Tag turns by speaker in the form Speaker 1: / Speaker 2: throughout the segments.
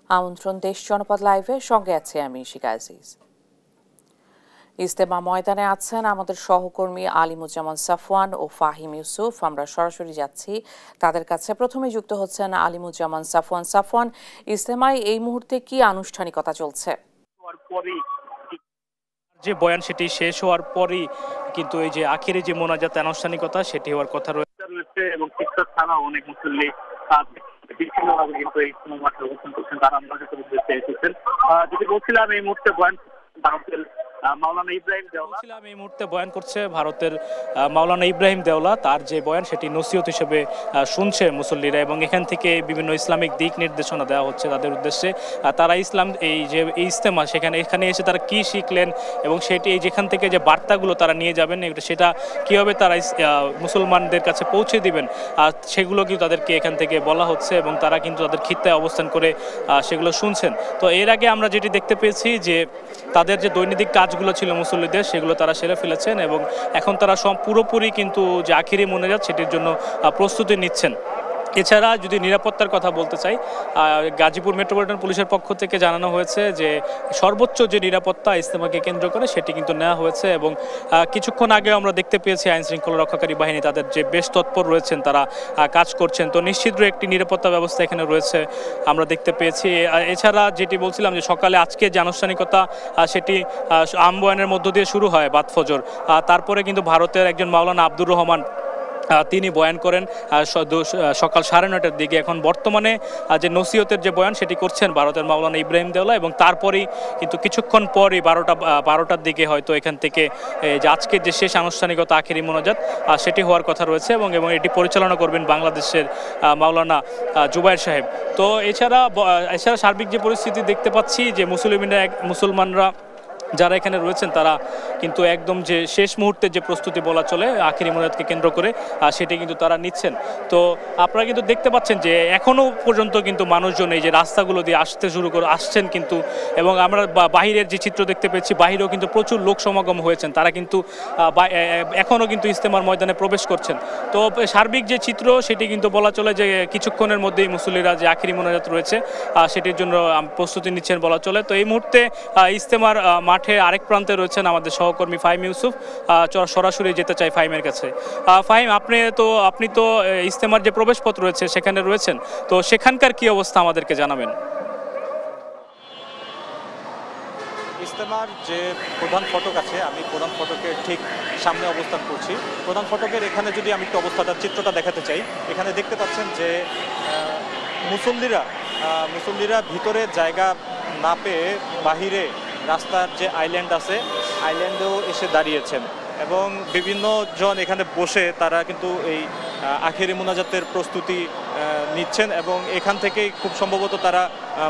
Speaker 1: আমন্ত্রণ দেশ জনপদ লাইভের সঙ্গে আছে আমি শিকা আজিজ। ইজতেমা ময়দানে আছেন আমাদের সহকর্মী আলিমুজ্জামান সাফওয়ান ও ফাহিম ইউসুফ। আমরা সরাসরি যাচ্ছি তাদের কাছে। প্রথমে যুক্ত হচ্ছেন আলিমুজ্জামান সাফওয়ান। সাফওয়ান, ইজতেমায় এই মুহূর্তে কি আনুষ্ঠানিকতা চলছে?
Speaker 2: যে বয়ান সেটি শেষ হওয়ার পরই কিন্তু এই যে আখিরে যে মোনাজাত আনুষ্ঠানিকতা সেটি হওয়ার কথা রয়েছে এবং শিক্ষক ছাড়াও অনেক মুসল্লি বিভিন্নভাবে কিন্তু এই মাঠে অবস্থান করছেন, তারা আমাদের উদ্দেশ্যে এসেছেন। যদি বলছিলাম এই মুহূর্তে বয়ান ভারতের মাওলানা ইব্রাহিম দেওলা, এই মুহূর্তে বয়ান করছে ভারতের মাওলানা ইব্রাহিম দেওলা। তার যে বয়ান সেটি নসিহত হিসেবে শুনছে মুসল্লিরা এবং এখান থেকে বিভিন্ন ইসলামিক দিক নির্দেশনা দেওয়া হচ্ছে তাদের উদ্দেশ্যে। তারা ইসলাম এই যে ইজতেমা এখানে এসে তারা কি শিখলেন এবং সেটি যেখান থেকে যে বার্তাগুলো তারা নিয়ে যাবেন সেটা কীভাবে তারা মুসলমানদের কাছে পৌঁছে দিবেন সেগুলো কিন্তু তাদেরকে এখান থেকে বলা হচ্ছে এবং তারা কিন্তু তাদের খিত্তায় অবস্থান করে সেগুলো শুনছেন। তো এর আগে আমরা যেটি দেখতে পেয়েছি যে তাদের যে দৈনন্দিন কাজগুলো ছিল মুসল্লিদের সেগুলো তারা সেরে ফেলেছেন এবং এখন তারা পুরোপুরি কিন্তু যে আখিরি মোনাজাত সেটির জন্য প্রস্তুতি নিচ্ছেন। এছাড়া যদি নিরাপত্তার কথা বলতে চাই, গাজীপুর মেট্রোপলিটন পুলিশের পক্ষ থেকে জানানো হয়েছে যে সর্বোচ্চ যে নিরাপত্তা ইজতেমাকে কেন্দ্র করে সেটি কিন্তু নেওয়া হয়েছে এবং কিছুক্ষণ আগে আমরা দেখতে পেয়েছি আইন শৃঙ্খলা রক্ষাকারী বাহিনী তাদের যে বেশ তৎপর রয়েছেন, তারা কাজ করছেন। তো নিশ্চিত একটি নিরাপত্তা ব্যবস্থা এখানে রয়েছে আমরা দেখতে পেয়েছি। এছাড়া যেটি বলছিলাম যে সকালে আজকে যে আনুষ্ঠানিকতা সেটি আমবয়ানের মধ্য দিয়ে শুরু হয় বাদ ফজর। তারপরে কিন্তু ভারতের একজন মাওলানা আব্দুর রহমান তিনি বয়ান করেন সকাল 9:30টার দিকে। এখন বর্তমানে যে নসিহতের যে বয়ান সেটি করছেন ভারতের মাওলানা ইব্রাহিম দেওলা এবং তারপরেই কিন্তু কিছুক্ষণ পরই 12টার দিকে হয়তো এখান থেকে যে আজকের যে শেষ আনুষ্ঠানিকতা আখেরি মোনাজাত সেটি হওয়ার কথা রয়েছে এবং এটি পরিচালনা করবেন বাংলাদেশের মাওলানা জুবায়ের সাহেব। তো এছাড়া সার্বিক যে পরিস্থিতি দেখতে পাচ্ছি যে মুসলমানরা যারা এখানে রয়েছেন তারা কিন্তু একদম যে শেষ মুহূর্তে যে প্রস্তুতি বলা চলে আখিরি মোনাজাতকে কেন্দ্র করে সেটি কিন্তু তারা নিচ্ছেন। তো আপনারা কিন্তু দেখতে পাচ্ছেন যে এখনও পর্যন্ত কিন্তু মানুষজন এই যে রাস্তাগুলো দিয়ে আসছেন কিন্তু, এবং আমরা বাহিরের যে চিত্র দেখতে পেয়েছি বাহিরেও কিন্তু প্রচুর লোক সমাগম হয়েছেন, তারা কিন্তু এখনও কিন্তু ইজতেমার ময়দানে প্রবেশ করছেন। তো সার্বিক যে চিত্র সেটি কিন্তু বলা চলে যে কিছুক্ষণের মধ্যেই মুসল্লিরা যে আখিরি মোনাজাত রয়েছে সেটির জন্য প্রস্তুতি নিচ্ছেন বলা চলে। তো এই মুহূর্তে ইজতেমার মাঠে আরেক প্রান্তে রয়েছেন আমাদের সহকর্মী ফাহিম ইউসুফ। সরাসরি যেতে চাই ফাহিমের কাছে। ফাহিম, আপনি তো ইজতেমার যে প্রবেশপথ রয়েছে সেখানে রয়েছেন, তো সেখানকার কি অবস্থা আমাদেরকে জানাবেন।
Speaker 3: ইজতেমার যে প্রধান ফটক আছে, আমি প্রধান ফটকের ঠিক সামনে অবস্থান করছি। প্রধান ফটকের এখানে যদি আমি একটু চিত্রটা দেখাতে চাই, এখানে দেখতে পাচ্ছেন যে মুসল্লিরা ভিতরে জায়গা না পেয়ে বাহিরে রাস্তার যে আইল্যান্ড আছে আইল্যান্ডেও এসে দাঁড়িয়েছেন এবং বিভিন্ন জন এখানে বসে তারা কিন্তু এই আখেরি মোনাজাতের প্রস্তুতি নিচ্ছেন এবং এখান থেকেই খুব সম্ভবত তারা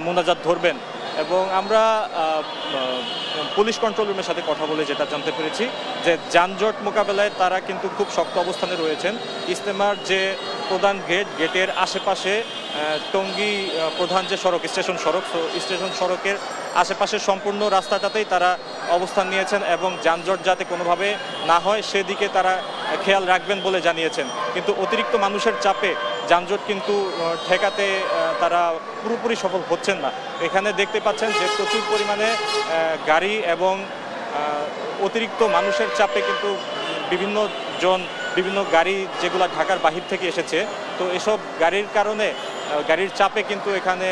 Speaker 3: মোনাজাত ধরবেন। এবং আমরা পুলিশ কন্ট্রোল রুমের সাথে কথা বলে যেটা জানতে পেরেছি যে যানজট মোকাবেলায় তারা কিন্তু খুব শক্ত অবস্থানে রয়েছেন। ইজতেমার যে প্রধান গেটের আশেপাশে টঙ্গী প্রধান যে সড়ক স্টেশন সড়কের আশেপাশের সম্পূর্ণ রাস্তাটাতেই তারা অবস্থান নিয়েছেন এবং যানজট যাতে কোনোভাবে না হয় সেদিকে তারা খেয়াল রাখবেন বলে জানিয়েছেন। কিন্তু অতিরিক্ত মানুষের চাপে যানজট কিন্তু ঠেকাতে তারা পুরোপুরি সফল হচ্ছেন না। এখানে দেখতে পাচ্ছেন যে প্রচুর পরিমাণে গাড়ি এবং অতিরিক্ত মানুষের চাপে কিন্তু বিভিন্ন গাড়ি যেগুলো ঢাকার বাহির থেকে এসেছে, তো এসব গাড়ির কারণে গাড়ির চাপে কিন্তু এখানে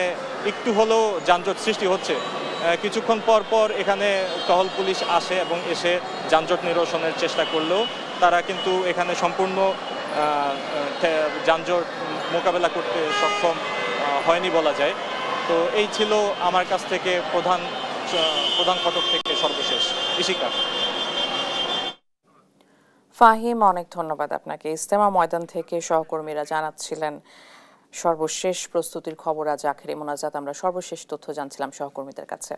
Speaker 3: একটু হলেও যানজট সৃষ্টি হচ্ছে। কিছুক্ষণ পর এখানে টহল পুলিশ আসে এবং এসে যানজট নিরসনের চেষ্টা করলেও তারা কিন্তু এখানে সম্পূর্ণ যানজট মোকাবেলা করতে সক্ষম হয়নি বলা যায়। তো এই ছিল আমার কাছ থেকে প্রধান ফটক থেকে সর্বশেষ। ইশিকা।
Speaker 1: ফাহিম, অনেক ধন্যবাদ আপনাকে। ইজতেমা ময়দান থেকে সহকর্মীরা জানাচ্ছিলেন সর্বশেষ প্রস্তুতির খবর। আজ আখেরি মোনাজাত, আমরা সর্বশেষ তথ্য জানছিলাম সহকর্মীদের কাছে।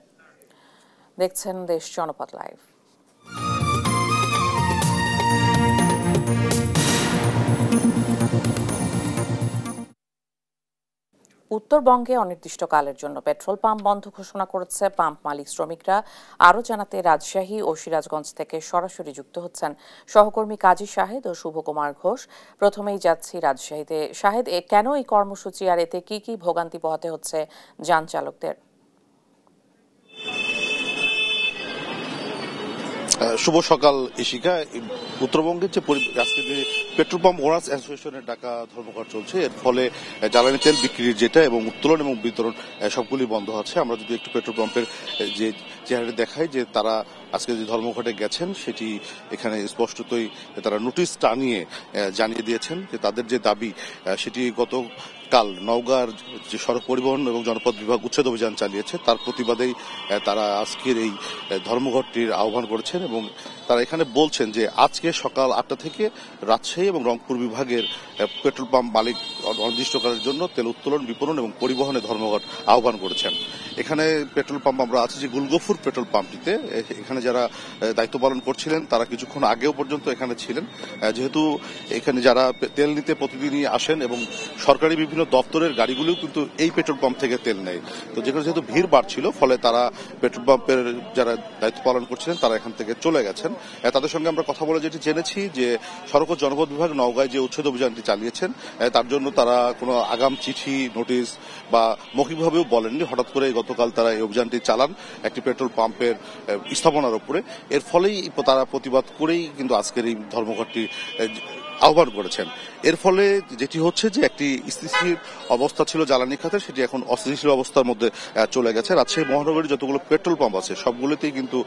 Speaker 1: দেখছেন দেশ জনপদ লাইভ। উত্তরবঙ্গে অনির্দিষ্টকালের জন্য পেট্রোল পাম্প বন্ধ ঘোষণা করেছে পাম্প মালিক শ্রমিকরা। আরও জানাতে রাজশাহী ও সিরাজগঞ্জ থেকে সরাসরি যুক্ত হচ্ছেন সহকর্মী কাজী শাহেদ ও শুভকুমার ঘোষ। প্রথমেই যাচ্ছি রাজশাহীতে। শাহেদ, কেন এই কর্মসূচি আর এতে কি কি ভোগান্তি পোহাতে হচ্ছে যান চালকদের?
Speaker 4: শুভ সকাল ইশিকা। উত্তরবঙ্গের যে আজকে যে পেট্রোল পাম্প ওনার্স অ্যাসোসিয়েশনের ডাকা ধর্মঘট চলছে, এর ফলে জ্বালানি তেল বিক্রির যেটা এবং উত্তোলন এবং বিতরণ সবগুলি বন্ধ আছে। আমরা যদি একটু পেট্রোল পাম্পের যে চেহারা দেখাই, যে তারা আজকে যে ধর্মঘটে গেছেন সেটি এখানে স্পষ্টতই তারা নোটিশ টানিয়ে জানিয়ে দিয়েছেন যে তাদের যে দাবি সেটি গতকাল নওগাঁর যে সড়ক পরিবহন এবং জনপদ বিভাগ উচ্ছেদ অভিযান চালিয়েছে তার প্রতিবাদেই তারা আজকের এই ধর্মঘটটির আহ্বান করেছেন এবং তারা এখানে বলছেন যে আজকে সকাল 8টা থেকে রাজশাহী এবং রংপুর বিভাগের পেট্রোল পাম্প মালিক অনির্দিষ্টকালের জন্য তেল উত্তোলন, বিপণন এবং পরিবহনে ধর্মঘট আহ্বান করেছেন। এখানে পেট্রোল পাম্প আমরা আছি যে গুলগফুর পেট্রোল পাম্পটিতে। এখানে যারা দায়িত্ব পালন করছিলেন তারা কিছুক্ষণ আগেও পর্যন্ত এখানে ছিলেন, যেহেতু এখানে যারা তেল নিতে প্রতিদিনই আসেন এবং সরকারি বিভিন্ন দপ্তরের গাড়িগুলোও কিন্তু এই পেট্রোল পাম্প থেকে তেল নেয়। তো যেহেতু ভিড় বাড়ছিল, ফলে তারা পেট্রোল পাম্পের যারা দায়িত্ব পালন করছিলেন তারা এখান থেকে চলে গেছেন। তাদের সঙ্গে আমরা কথা বলে যেটি জেনেছি যে সড়ক ও জনপদ বিভাগ নওগাঁয় যে উচ্ছেদ অভিযানটি চালিয়েছেন তার জন্য তারা কোনো আগাম চিঠি, নোটিশ বা মৌখিকভাবেও বলেননি। হঠাৎ করে গতকাল তারা এই অভিযানটি চালান একটি পেট্রোল পাম্পের স্থাপনার উপরে। এর ফলেই তারা প্রতিবাদ করেই কিন্তু আজকের এই ধর্মঘটটি আহ্বান করেছেন। এর ফলে যেটি হচ্ছে যে একটি স্থিতিশীল অবস্থা ছিল জ্বালানি খাতে, সেটি এখন অস্থিতিশীল অবস্থার মধ্যে চলে গেছে। রাজশাহী মহানগরীর যতগুলো পেট্রোল পাম্প আছে সবগুলোতেই কিন্তু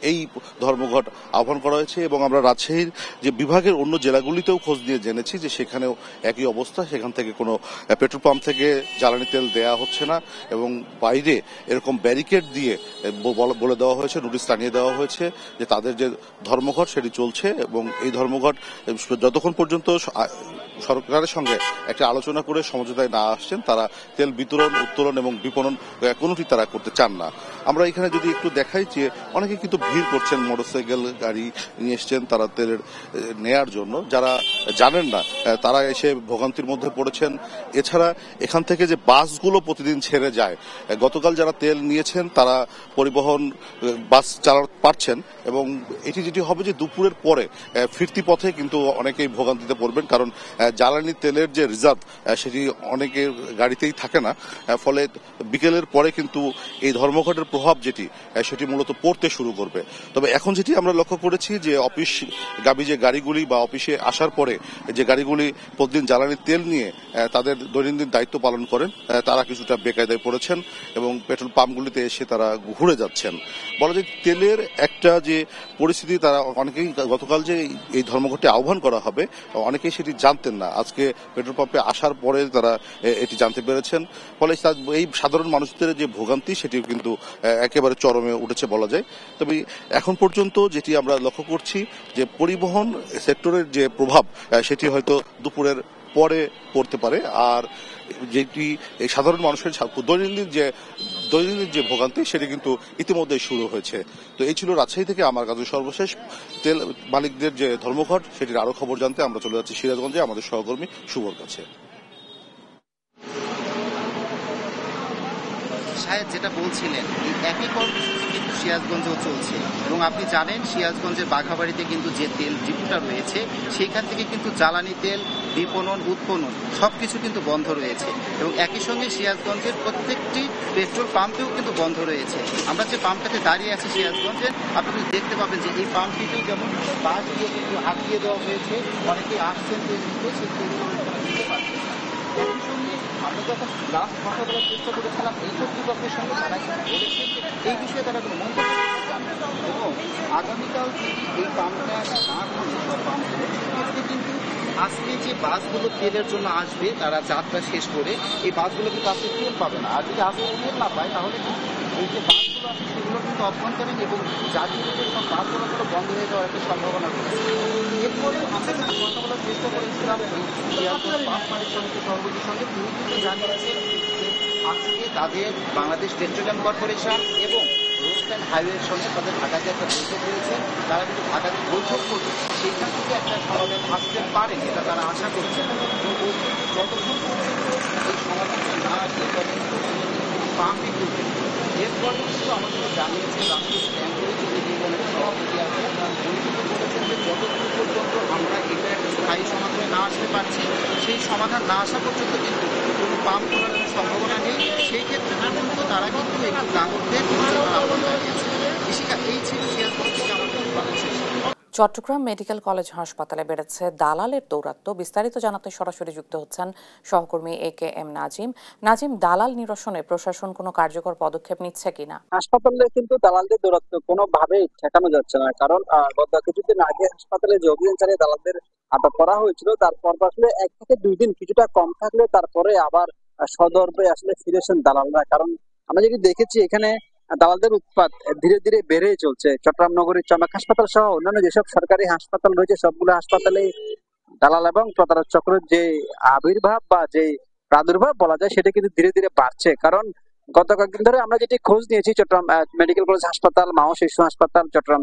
Speaker 4: এই ধর্মঘট আহ্বান করা হয়েছে এবং আমরা রাজশাহীর যে বিভাগের অন্য জেলাগুলিতেও খোঁজ দিয়ে জেনেছি যে সেখানেও একই অবস্থা। সেখান থেকে কোনো পেট্রোল পাম্প থেকে জ্বালানি তেল দেওয়া হচ্ছে না এবং বাইরে এরকম ব্যারিকেড দিয়ে বলে দেওয়া হয়েছে, নোটিশ টানিয়ে দেওয়া হয়েছে যে তাদের যে ধর্মঘট সেটি চলছে এবং এই ধর্মঘট যতক্ষণ পর্যন্ত সরকারের সঙ্গে একটা আলোচনা করে সমঝোতায় না আসছেন তারা তেল বিতরণ, উত্তোলন এবং বিপণন কোনোটি তারা করতে চান না। আমরা এখানে যদি একটু দেখাই যে অনেকে কিন্তু ভিড় করছেন, মোটরসাইকেল গাড়ি নিয়ে এসছেন তারা তেল নেয়ার জন্য। যারা জানেন না তারা এসে ভোগান্তির মধ্যে পড়েছেন। এছাড়া এখান থেকে যে বাসগুলো প্রতিদিন ছেড়ে যায়, গতকাল যারা তেল নিয়েছেন তারা পরিবহন বাস চালাতে পারছেন এবং এটি যেটি হবে যে দুপুরের পরে ফিরতি পথে কিন্তু অনেকেই ভোগান্তিতে পড়বেন, কারণ জ্বালানি তেলের যে রিজার্ভ সেটি অনেকের গাড়িতেই থাকে না। ফলে বিকেলের পরে কিন্তু এই ধর্মঘটের প্রভাব যেটি সেটি মূলত পড়তে শুরু করবে। তবে এখন যেটি আমরা লক্ষ্য করেছি যে অফিসগামী যে গাড়িগুলি বা অফিসে আসার পরে যে গাড়িগুলি প্রতিদিন জ্বালানি তেল নিয়ে তাদের দৈনন্দিন দায়িত্ব পালন করেন তারা কিছুটা বেকায়দায় পড়েছেন এবং পেট্রোল পাম্পগুলিতে এসে তারা ঘুরে যাচ্ছেন। বলা যায় তেলের একটা যে পরিস্থিতি, তারা অনেকেই গতকাল যে এই ধর্মঘটে আহ্বান করা হবে অনেকেই সেটি জানতেন না। আজকে পেট্রোল পাম্পে আসার পরে তারা এটি জানতে পেরেছেন। ফলে এই সাধারণ মানুষদের যে ভোগান্তি সেটিও কিন্তু একেবারে চরমে উঠেছে বলা যায়। তবে এখন পর্যন্ত যেটি আমরা লক্ষ্য করছি যে পরিবহন সেক্টরের যে প্রভাব সেটি হয়তো দুপুরের পরে পড়তে পারে, আর যেটি সাধারণ মানুষের দৈনন্দিন যে ভোগান্তি সেটি কিন্তু ইতিমধ্যেই শুরু হয়েছে। তো এই ছিল রাজশাহী থেকে আমার কাছে সর্বশেষ তেল মালিকদের যে ধর্মঘট সেটির আরো খবর জানতে আমরা চলে যাচ্ছি সিরাজগঞ্জে আমাদের সহকর্মী শুভর কাছে।
Speaker 5: সাহেব যেটা বলছিলেন, এই একই কর্মসূচি কিন্তু সিরাজগঞ্জেও চলছে এবং আপনি জানেন সিরাজগঞ্জের বাঘাবাড়িতে কিন্তু যে তেল ডিপুটা রয়েছে সেইখান থেকে কিন্তু জ্বালানি তেল বিপণন, উৎপন্ন সবকিছু কিন্তু বন্ধ রয়েছে এবং একই সঙ্গে সিরাজগঞ্জের প্রত্যেকটি পেট্রোল পাম্পেও কিন্তু বন্ধ রয়েছে। আমরা যে পাম্পটাতে দাঁড়িয়ে আছি সিরাজগঞ্জের, আপনি দেখতে পাবেন যে এই পাম্পটিতেও যেমন বাস দিয়ে কিন্তু আটকিয়ে দেওয়া হয়েছে, অনেকেই আসছেন তেল নিতে, সেই তেলগুলো নিতে পারছেন। একই সঙ্গে আমরা যখন লাস্ট কথা বলার চেষ্টা করেছিলাম এই কর্তৃপক্ষের সঙ্গে, তারা কিন্তু বলেছেন যে এই বিষয়ে তারা কোনো মন্তব্য করতে চান না এবং আগামীকাল যদি এই পাম্পটা না করে সব পাম্পগুলো সেক্ষেত্রে কিন্তু আজকে যে বাসগুলো তেলের জন্য আসবে তারা যাত্রা শেষ করে এই বাসগুলো কিন্তু আজকে তেল পাবে না। আর যদি আজকে তেল না পায় তাহলে এই যে বাসগুলো আছে সেগুলো কিন্তু অভ্যন্তরীণ এবং যাত্রীদের সব বাসগুলো বন্ধ হয়ে যাওয়ার একটা সম্ভাবনা রয়েছে। এরপরে আমরা কথা বলার চেষ্টা করেছিলাম পাম্প মালিক সমিতির সভাপতির সঙ্গে, তিনি কিন্তু জানিয়েছেন যে আজকে তাদের বাংলাদেশ পেট্রোলিয়াম কর্পোরেশন এবং রোড অ্যান্ড হাইওয়ের সঙ্গে তাদের ঢাকাতে একটা বৈঠক হয়েছে। তারা কিন্তু ঢাকাতে বৈঠক করে সেইখান থেকে একটা সমাধান আসতে পারে, যেটা তারা আশা করছেন এবং যতক্ষণ পর্যন্ত এই সমাধানটা না আসবে জানিয়েছে রাষ্ট্রীয় স্ট্যাম্প কমিটির সভাপতি আছেন, উনি কিন্তু বলেছেন যে যতক্ষণ পর্যন্ত আমরা এটা একটা স্থায়ী সমাধানে না আসতে পারছি, সেই সমাধান না আসা পর্যন্ত কিন্তু কোনো পাম্প করার কোনো সম্ভাবনা নেই। সেই ক্ষেত্রে পর্যন্ত তারা কিন্তু একটু নাগরিকদের আহ্বান জানিয়েছে। কৃষিকা এই ছিল সিরাজগঞ্জ থেকে আমাদের সর্বশেষ।
Speaker 1: চট্টগ্রাম মেডিকেল কলেজ হাসপাতালে বেড়েছে দালালের দৌরাত্ম্য। বিস্তারিত জানাতে সরাসরি যুক্ত হচ্ছেন সহকর্মী AKM নাজিম। নাজিম, দালাল নিরসনে প্রশাসন কোনো কার্যকর পদক্ষেপ নিচ্ছে কিনা?
Speaker 6: হাসপাতালে কিন্তু দালালদের দৌরাত্ম্য কোনোভাবেই ঠেকানো যাচ্ছে না, কারণ গত কিছুদিন আগে হাসপাতালে যে অভিযান চালিয়ে দালালদের আটক করা হয়েছিল, তারপর আসলে 1 থেকে 2 দিন কিছুটা কম থাকলে তারপরে আবার সদর্পে আসলে ফিরেছেন দালালরা। কারণ আমরা যদি দেখেছি এখানে দালালদের উৎপাত ধীরে ধীরে বেড়েই চলছে। চট্টগ্রাম নগরীর চমেক হাসপাতাল সহ অন্যান্য যেসব সরকারি হাসপাতাল রয়েছে সবগুলো হাসপাতালে দালাল এবং প্রতারক চক্রের যে আবির্ভাব বা যে প্রাদুর্ভাব বলা যায় সেটা কিন্তু ধীরে ধীরে বাড়ছে। কারণ গত কয়েকদিন ধরে আমরা যেটি খোঁজ নিয়েছি, চট্টগ্রাম মেডিকেল কলেজ হাসপাতাল, মা ও শিশু হাসপাতাল, চট্টগ্রাম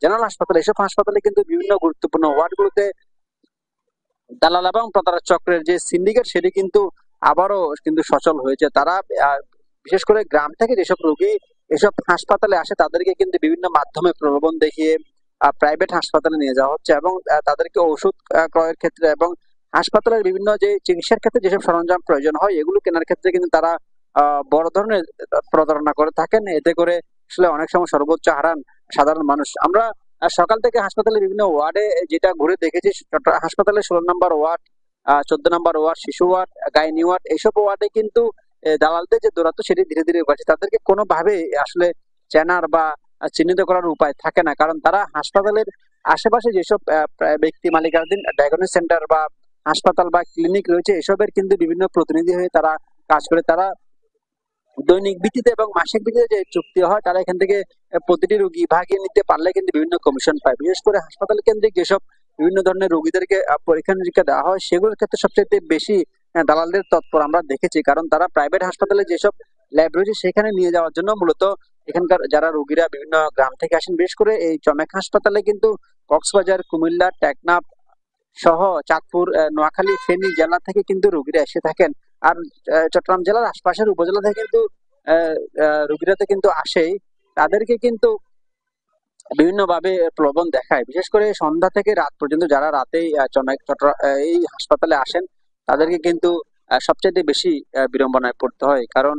Speaker 6: জেনারেল হাসপাতাল, এসব হাসপাতালে কিন্তু বিভিন্ন গুরুত্বপূর্ণ ওয়ার্ডগুলোতে দালাল এবং প্রতারক চক্রের যে সিন্ডিকেট সেটি কিন্তু আবারও কিন্তু সচল হয়েছে। তারা বিশেষ করে গ্রাম থেকে যেসব রোগী এসব হাসপাতালে আসে তাদেরকে কিন্তু বিভিন্ন মাধ্যমে প্রলোভন দেখিয়ে প্রাইভেট হাসপাতালে নিয়ে যাওয়া হচ্ছে এবং তাদেরকে ওষুধ ক্রয়ের ক্ষেত্রে এবং হাসপাতালের বিভিন্ন যে চিকিৎসার ক্ষেত্রে যেসব সরঞ্জাম প্রয়োজন হয় এগুলো কেনার ক্ষেত্রে কিন্তু তারা বড় ধরনের প্রতারণা করে থাকেন। এতে করে আসলে অনেক সময় সর্বোচ্চ হারান সাধারণ মানুষ। আমরা সকাল থেকে হাসপাতালের বিভিন্ন ওয়ার্ডে যেটা ঘুরে দেখেছি, হাসপাতালের 16 নম্বর ওয়ার্ড, 14 নম্বর ওয়ার্ড, শিশু ওয়ার্ড, গাইনি ওয়ার্ড, এইসব ওয়ার্ডে কিন্তু দালালদের যে দৌরাত্ম্য সেটি ধীরে ধীরে বাড়ছে। তাদেরকে কোনোভাবে আসলে চেনার বা চিহ্নিত করার উপায় থাকে না, কারণ তারা হাসপাতালের আশেপাশে যেসব ব্যক্তি মালিকানাধীন ডায়াগনস্টিক সেন্টার বা হাসপাতাল বা ক্লিনিক রয়েছে এসবের কিন্তু বিভিন্ন প্রতিনিধি হয়ে তারা কাজ করে। তারা দৈনিক ভিত্তিতে এবং মাসিক ভিত্তিতে যে চুক্তি হয়, তারা এখান থেকে প্রতিটি রোগী ভাগিয়ে নিতে পারলে কিন্তু বিভিন্ন কমিশন পায়। বিশেষ করে হাসপাতাল কেন্দ্রিক যেসব বিভিন্ন ধরনের রোগীদেরকে পরীক্ষা নিরীক্ষা দেওয়া হয় সেগুলোর ক্ষেত্রে সবচেয়ে বেশি দালালদের তৎপর আমরা দেখেছি। কারণ তারা প্রাইভেট হাসপাতালে যেসব ল্যাব রয়েছে সেখানে নিয়ে যাওয়ার জন্য মূলত এখানকার যারা রোগীরা বিভিন্ন গ্রাম থেকে আসেন, বিশেষ করে এই চমেক হাসপাতালে কিন্তু কক্সবাজার, কুমিল্লা, টেকনাফ সহ চাঁদপুর, নোয়াখালী, ফেনী জেলা থেকে কিন্তু রোগীরা এসে থাকেন। আর চট্টগ্রাম জেলার আশপাশের উপজেলা থেকে কিন্তু রোগীরা তো কিন্তু আসেই। তাদেরকে কিন্তু বিভিন্ন ভাবে প্রলোভন দেখায়। বিশেষ করে সন্ধ্যা থেকে রাত পর্যন্ত যারা রাতেই এই হাসপাতালে আসেন তাদেরকে কিন্তু সবচেয়ে বেশি বিড়ম্বনায় পড়তে হয়। কারণ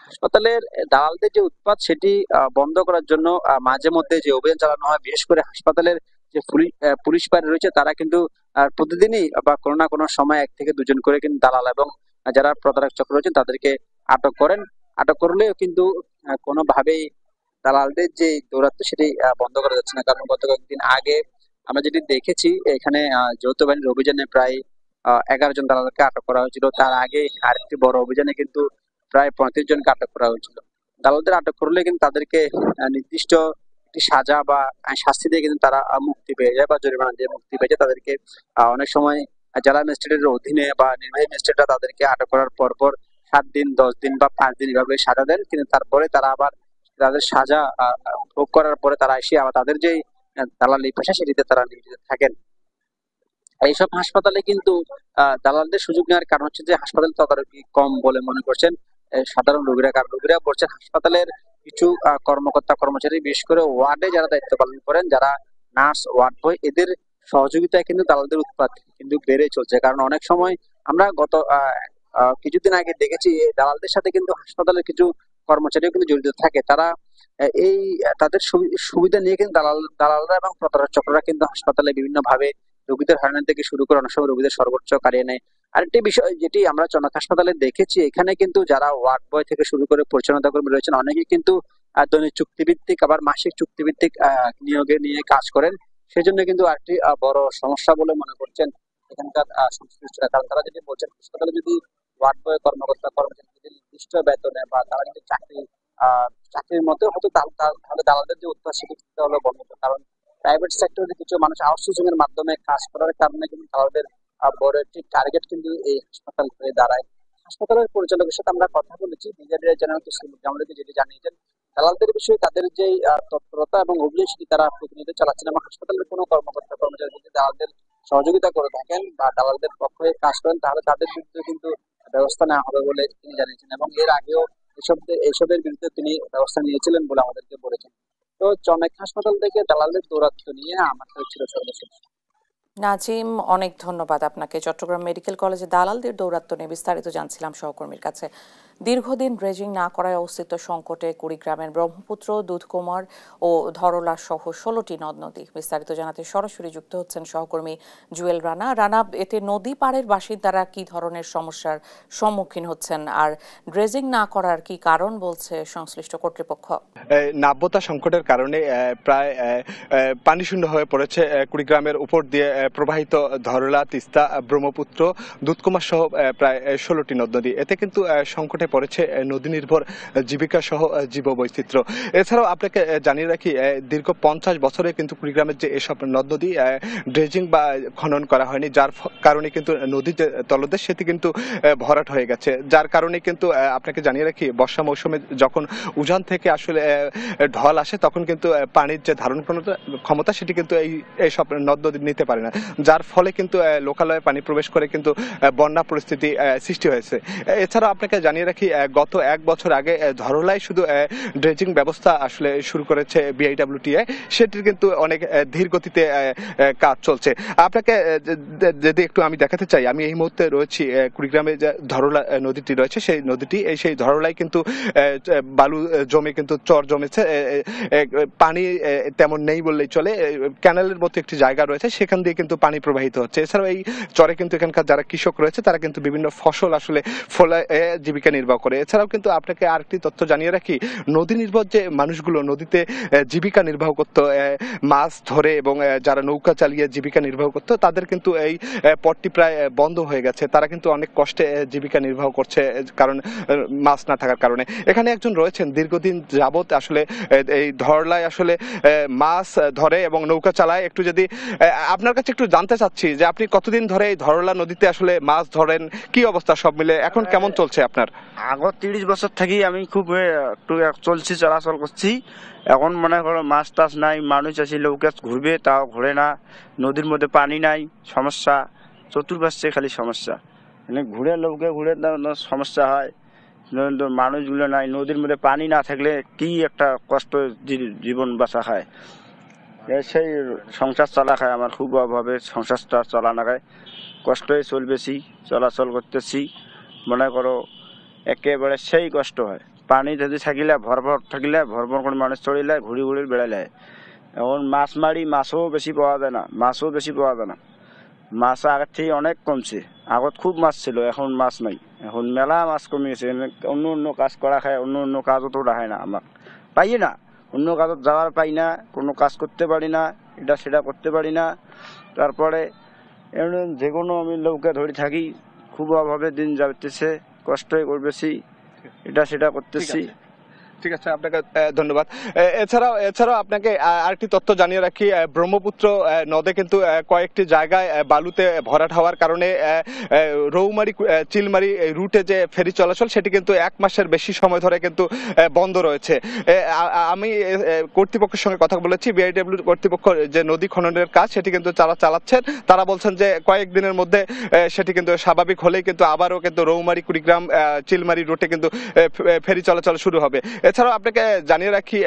Speaker 6: হাসপাতালের দালালদের যে উৎপাত সেটি বন্ধ করার জন্য মাঝে মধ্যে যে অভিযান চালানো হয়, বিশেষ করে হাসপাতালের যে পুলিশ বাহিনী রয়েছে তারা কিন্তু প্রতিদিনই বা কোনো না কোনো সময় 1 থেকে 2 জন করে কিন্তু দালাল এবং যারা প্রতারক চক্র রয়েছেন তাদেরকে আটক করেন। আটক করলেও কিন্তু কোনোভাবেই দালালদের যে দৌরাত্ম্য সেটি বন্ধ করা যাচ্ছে না। কারণ গত কয়েকদিন আগে আমরা যেটি দেখেছি এখানে যৌথ বাহিনীর অভিযানে প্রায় 11 জন দালালকে আটক করা হয়েছিল। তার আগে আরেকটি বড় অভিযানে কিন্তু প্রায় 35 জনকে আটক করা হয়েছিল। দালালদের আটক করলে কিন্তু তাদেরকে নির্দিষ্ট একটি সাজা বা শাস্তি দিয়ে কিন্তু তারা মুক্তি পেয়ে যায় বা জরিমানা দিয়ে মুক্তি পেয়ে যায়। তাদেরকে অনেক সময় জেলা ম্যাজিস্ট্রেটের অধীনে বা নির্বাহী ম্যাজিস্ট্রেটরা তাদেরকে আটক করার পর 7 দিন, 10 দিন বা 5 দিন এভাবে সাজা দেন। কিন্তু তারপরে তারা আবার তাদের সাজা ভোগ করার পরে তারা এসে আবার তাদের যে দালালি পেশা সেটিতে তারা নিয়োজিত থাকেন। এইসব হাসপাতালে কিন্তু দালালদের সুযোগ নেওয়ার কারণ হচ্ছে যে হাসপাতাল তদারকি কম বলে মনে করছেন সাধারণ রোগীরা। কারণ রোগীরা বলছেন হাসপাতালের কিছু কর্মকর্তা কর্মচারী, বিশেষ করে ওয়ার্ডে যারা দায়িত্ব পালন করেন, যারা নার্স, ওয়ার্ড বয়, এদের সহযোগিতায় কিন্তু দালালদের উৎপাত কিন্তু বেড়ে চলছে। কারণ অনেক সময় আমরা গত কিছুদিন আগে দেখেছি দালালদের সাথে কিন্তু হাসপাতালের কিছু কর্মচারীও কিন্তু জড়িত থাকে। তারা এই তাদের সুবিধা নিয়ে কিন্তু দালালরা এবং প্রতারক চক্ররা কিন্তু হাসপাতালে বিভিন্ন ভাবে রোগীদের হয়রানি থেকে শুরু করে অনেক সময় রোগীদের সর্বোচ্চ কারিয়ে নেয়। আরেকটি বিষয় যেটি আমরা চমেক হাসপাতালে দেখেছি, এখানে কিন্তু যারা ওয়ার্ড বয় থেকে শুরু করে পরিচ্ছন্নতা কর্মী রয়েছেন অনেকেই কিন্তু দৈনিক চুক্তিভিত্তিক আবার মাসিক চুক্তিভিত্তিক নিয়োগে নিয়ে কাজ করেন। সেজন্য কিন্তু আরেকটি বড় সমস্যা বলে মনে করছেন এখানকার সংশ্লিষ্টরা। কারণ তারা যদি বলছেন হাসপাতালে যদি ওয়ার্ড বয় কর্মকর্তা কর্মচারী যদি নির্দিষ্ট বেতনে বা তারা যদি চাকরির মতো হয়তো তাহলে দালালদের যে উৎপাদ সেটি হলো বন্ধ। কারণ প্রাইভেট সেক্টরে কিছু মানুষ আউটসোর্সিং এর মাধ্যমে কাজ করার কারণে কিন্তু দালালদের বড় একটি টার্গেট কিন্তু এই হাসপাতাল হয়ে দাঁড়ায়। হাসপাতালের পরিচালকের সাথে আমরা কথা বলেছি, ব্রিগেডিয়ার জেনারেল আমাদেরকে যেটি জানিয়েছেন দালালদের বিষয়ে তাদের যে তৎপরতা এবং অভিযোগ সেটি তারা প্রতিনিয়ত চালাচ্ছেন এবং হাসপাতালের কোনো কর্মকর্তা কর্মচারী যদি দালালদের সহযোগিতা করে থাকেন বা দালালদের পক্ষে কাজ করেন তাহলে তাদের বিরুদ্ধে কিন্তু ব্যবস্থা নেওয়া হবে বলে তিনি জানিয়েছেন। এবং এর আগেও এসবের বিরুদ্ধে তিনি ব্যবস্থা নিয়েছিলেন বলে আমাদেরকে বলেছেন। তো জনৈক হাসপাতাল থেকে দালালদের দৌরাত্ম্য নিয়ে আমার কাছে ছিল সর্বশেষ।
Speaker 1: নাজিম, অনেক ধন্যবাদ আপনাকে। চট্টগ্রাম মেডিকেল কলেজে দালালদের দৌরাত্ম্য নিয়ে বিস্তারিত জানছিলাম সহকর্মীর কাছে। দীর্ঘদিন ড্রেজিং না করায় অস্তিত্ব সংকটে কুড়িগ্রামের ব্রহ্মপুত্র, দুধকুমার ও ধরলা সহ 16টি নদ নদী। বিস্তারিত জানাতে সরাসরি যুক্ত হচ্ছেন সহকর্মী জুয়েল রানা। রানা, এতে নদী পাড়ের বাসিন্দারা কি ধরনের সমস্যার সম্মুখীন হচ্ছেন, আর ড্রেজিং না করার কি কারণ বলছে সংশ্লিষ্ট কর্তৃপক্ষ?
Speaker 7: নাব্যতা সংকটের কারণে প্রায় পানি শূন্য হয়ে পড়েছে কুড়িগ্রামের উপর দিয়ে প্রবাহিত ধরলা, তিস্তা, ব্রহ্মপুত্র, দুধকুমার সহ প্রায় 16টি নদ নদী। এতে কিন্তু সংকটে পড়েছে নদী নির্ভর জীবিকা সহ জীববৈচিত্র্য। এছাড়াও আপনাকে জানিয়ে রাখি, দীর্ঘ 50 বছরে কিন্তু কুড়িগ্রামের যে এসব নদ নদী ড্রেজিং বা খনন করা হয়নি, যার কারণে কিন্তু নদীর যে তলদেশ সেটি কিন্তু ভরাট হয়ে গেছে। যার কারণে কিন্তু আপনাকে জানিয়ে রাখি, বর্ষা মৌসুমে যখন উজান থেকে আসলে ঢল আসে তখন কিন্তু পানির যে ধারণ ক্ষমতা সেটি কিন্তু এইসব নদ নদী নিতে পারে না, যার ফলে কিন্তু লোকালয়ে পানি প্রবেশ করে কিন্তু বন্যা পরিস্থিতি সৃষ্টি হয়েছে। এছাড়া আপনাকে জানিয়ে রাখি, গত 1 বছর আগে ধরলায় শুধু ড্রেজিং ব্যবস্থা আসলে শুরু করেছে বিআইডব্লিউটিএ, সেটির কিন্তু অনেক ধীর গতিতে কাজ চলছে। আপনাকে যদি একটু আমি দেখাতে চাই, আমি এই মুহূর্তে রয়েছি কুড়িগ্রামে যে ধরলা নদীটি রয়েছে, সেই ধরলায় কিন্তু বালু জমে কিন্তু চর জমেছে, পানি তেমন নেই বললেই চলে। ক্যানেলের মতো একটি জায়গা রয়েছে, সেখান দিয়ে কিন্তু পানি প্রবাহিত হচ্ছে। এছাড়াও এই চরে কিন্তু এখানকার যারা কৃষক রয়েছে তারা কিন্তু বিভিন্ন ফসল আসলে ফলে জীবিকা নির্বাহ করে। এছাড়াও কিন্তু আপনাকে আরেকটি তথ্য জানিয়ে রাখি, নদী নির্ভর যে মানুষগুলো নদীতে জীবিকা নির্বাহ করত, মাছ ধরে এবং যারা নৌকা চালিয়ে জীবিকা নির্বাহ করত, তাদের কিন্তু এই পথটি প্রায় বন্ধ হয়ে গেছে। তারা কিন্তু অনেক কষ্টে জীবিকা নির্বাহ করছে, কারণ মাছ না থাকার কারণে। এখানে একজন রয়েছেন দীর্ঘদিন যাবত আসলে এই ধরলায় আসলে মাছ ধরে এবং নৌকা চালায়। একটু যদি আপনার কাছে একটু জানতে চাচ্ছি যে আপনি কতদিন ধরে এই ধরলা নদীতে আসলে মাছ ধরেন, কি অবস্থা সব মিলে এখন কেমন চলছে আপনার?
Speaker 8: আগত 30 বছর থেকে আমি খুব একটু চলছি, চলাচল করছি। এখন মনে করো মাছ টাছ নাই, মানুষ আছে নৌকা ঘুরবে তাও ঘোরে না, নদীর মধ্যে পানি নাই, সমস্যা চতুর্পাশে খালি সমস্যা। মানে ঘুরে নৌকা ঘুরে সমস্যা হয়, মানুষগুলো নাই, নদীর মধ্যে পানি না থাকলে কি একটা কষ্ট জীবন বাঁচা খায়, সেই সংসার চলা খায়। আমার খুব অভাবে সংসারটা চলা না খায়, কষ্টই চলবেছি, চলাচল করতেছি। মনে করো একেবারে সেই কষ্ট হয়। পানি যদি থাকিলে ভরভর থাকিলে ভরভর করে মানুষ চড়িলে ঘুরি ঘুরি বেড়াইলে। এখন মাছ মারি, মাছও বেশি পাওয়া যায় না, মাছ আগের থেকে অনেক কমছে। আগত খুব মাছ ছিল, এখন মাছ নাই, এখন মেলা মাছ কমে গেছে। অন্য কাজ করা খায়, অন্য কাজও তো রাখায় না, আমার পাই না, অন্য কাজত যাওয়ার পাই না, কোনো কাজ করতে পারি না, এটা সেটা করতে পারি না। তারপরে যে কোনো আমি নৌকা ধরে থাকি, খুব অভাবে দিন যাইতেছে, কষ্টই করতেছি, এটা সেটা করতেছি।
Speaker 7: ঠিক আছে, আপনাকে ধন্যবাদ। এছাড়াও আপনাকে আরেকটি তথ্য জানিয়ে রাখি, ব্রহ্মপুত্র নদে কিন্তু কয়েকটি জায়গায় বালুতে ভরাট হওয়ার কারণে রৌমারি চিলমারি রুটে যে ফেরি চলাচল সেটি কিন্তু 1 মাসের বেশি সময় ধরে কিন্তু বন্ধ রয়েছে। আমি কর্তৃপক্ষের সঙ্গে কথা বলেছি, বিআইডব্লিউ কর্তৃপক্ষ যে নদী খননের কাজ সেটি কিন্তু চালাচ্ছেন। তারা বলছেন যে কয়েকদিনের মধ্যে সেটি কিন্তু স্বাভাবিক হলেই কিন্তু আবারও কিন্তু রৌমারি কুড়িগ্রাম চিলমারি রুটে কিন্তু ফেরি চলাচল শুরু হবে। এছাড়াও আপনাকে জানিয়ে রাখি,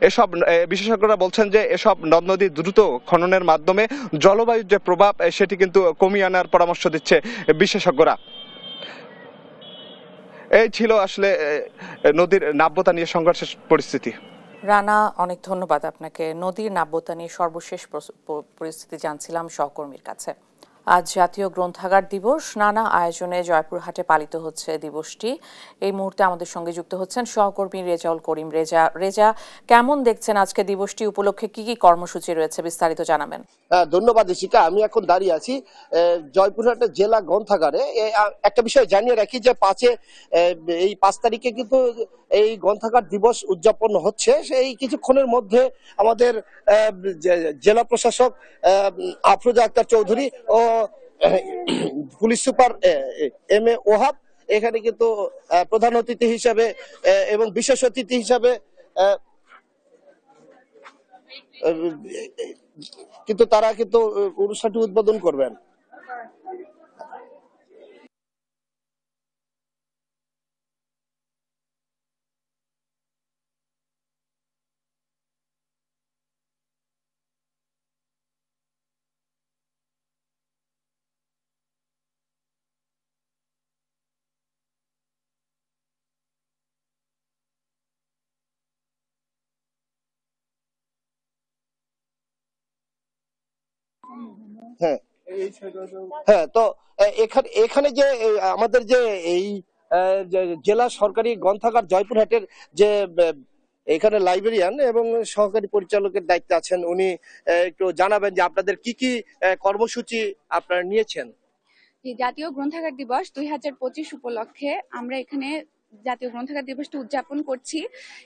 Speaker 7: এসব বিশেষজ্ঞরা বলছেন যে এসব নদ নদী দ্রুত খননের মাধ্যমে জলবায়ুর যে প্রভাব সেটি কিন্তু কমিয়ে আনার পরামর্শ দিচ্ছে বিশেষজ্ঞরা। এই ছিল আসলে নদীর নাব্যতা নিয়ে সংঘর্ষের পরিস্থিতি।
Speaker 1: রানা, অনেক ধন্যবাদ আপনাকে। নদীর নাব্যতা নিয়ে সর্বশেষ পরিস্থিতি জানছিলাম সহকর্মীর কাছে। আজ জাতীয় গ্রন্থাগার দিবস, নানা আয়োজনে জয়পুরহাটে পালিত হচ্ছে দিবসটি। এই মুহূর্তে আমাদের সঙ্গে যুক্ত হচ্ছেন সহকর্মী রেজাউল করিম। রেজা, কেমন দেখছেন আজকে দিবসটি উপলক্ষে কি কি কর্মসূচি রয়েছে, বিস্তারিত জানাবেন।
Speaker 9: ধন্যবাদ ইশিকা। আমি এখন দাঁড়িয়ে আছি জয়পুরহাটের জেলা গ্রন্থাগারে। একটা বিষয় জানিয়ে রাখি যে এই 5 তারিখে কিন্তু এই গ্রন্থাগার দিবস উদযাপন হচ্ছে। সেই কিছুক্ষণের মধ্যে আমাদের জেলা প্রশাসক আফরোজা আক্তার চৌধুরী ও police super M A Wahab এখানে কিন্তু প্রধান অতিথি হিসাবে এবং বিশেষ অতিথি হিসাবে কিন্তু তারা কিন্তু অনুষ্ঠানটি উদ্বোধন করবেন। হ্যাঁ হ্যাঁ, তো এখানে এখানে যে আমাদের যে এই যে জেলা সরকারি গ্রন্থাগার জয়পুরহাটের যে এখানে লাইব্রেরিয়ান এবং সহকারী পরিচালকের দায়িত্বে আছেন, উনি একটু জানাবেন যে আপনাদের কি কি কর্মসূচি আপনারা নিয়েছেন।
Speaker 10: জাতীয় গ্রন্থাগার দিবস 2025 উপলক্ষে আমরা এখানে জাতীয় গ্রন্থাগার দিবসটি উদযাপন করছি।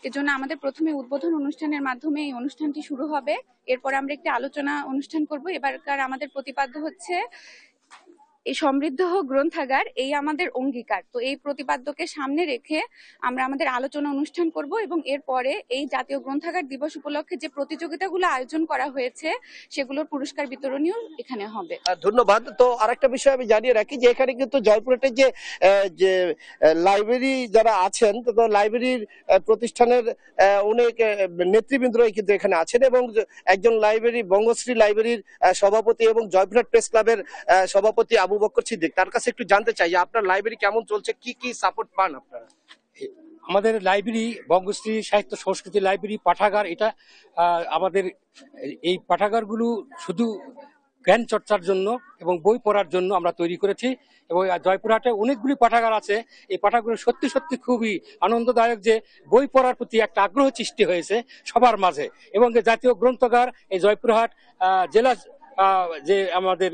Speaker 10: এজন্য আমাদের প্রথমে উদ্বোধন অনুষ্ঠানের মাধ্যমে এই অনুষ্ঠানটি শুরু হবে। এরপর আমরা একটি আলোচনা অনুষ্ঠান করব। এবারকার আমাদের প্রতিপাদ্য হচ্ছে এই সমৃদ্ধ হোক গ্রন্থাগার, এই আমাদের অঙ্গীকার। তো এই প্রতিপাদ্যকে সামনে রেখে আমরা আমাদের আলোচনা অনুষ্ঠান করব এবং এরপরে এই জাতীয় গ্রন্থাগার দিবস উপলক্ষে যে প্রতিযোগিতাগুলো আয়োজন করা হয়েছে সেগুলোর পুরস্কার বিতরণীও এখানে হবে।
Speaker 9: ধন্যবাদ। তো আরেকটা বিষয় আমি জানিয়ে রাখি যে এখানে কিন্তু জয়পুরহাটের যে লাইব্রেরি যারা আছেন, তো লাইব্রেরির প্রতিষ্ঠানের অনেক নেতৃবৃন্দরাই কিন্তু এখানে আছেন এবং একজন লাইব্রেরি বঙ্গশ্রী লাইব্রেরির সভাপতি এবং জয়পুরহাট প্রেস ক্লাবের সভাপতি আবু বকর সিদ্দিক, তার কাছে একটু জানতে চাই যে আপনার লাইব্রেরি কেমন চলছে, কি কি সাপোর্ট পান আপনারা?
Speaker 11: আমাদের লাইব্রেরি বঙ্গশ্রী সাহিত্য সংস্কৃতি লাইব্রেরি পাঠাগার, এটা আমাদের এই পাঠাগারগুলো শুধু জ্ঞান চর্চার জন্য এবং বই পড়ার জন্য আমরা তৈরি করেছি এবং জয়পুরহাটে অনেকগুলি পাঠাগার আছে। এই পাঠাগারগুলো সত্যি সত্যি খুবই আনন্দদায়ক যে বই পড়ার প্রতি একটা আগ্রহ সৃষ্টি হয়েছে সবার মাঝে। এবং জাতীয় গ্রন্থাগার এই জয়পুরহাট জেলা যে আমাদের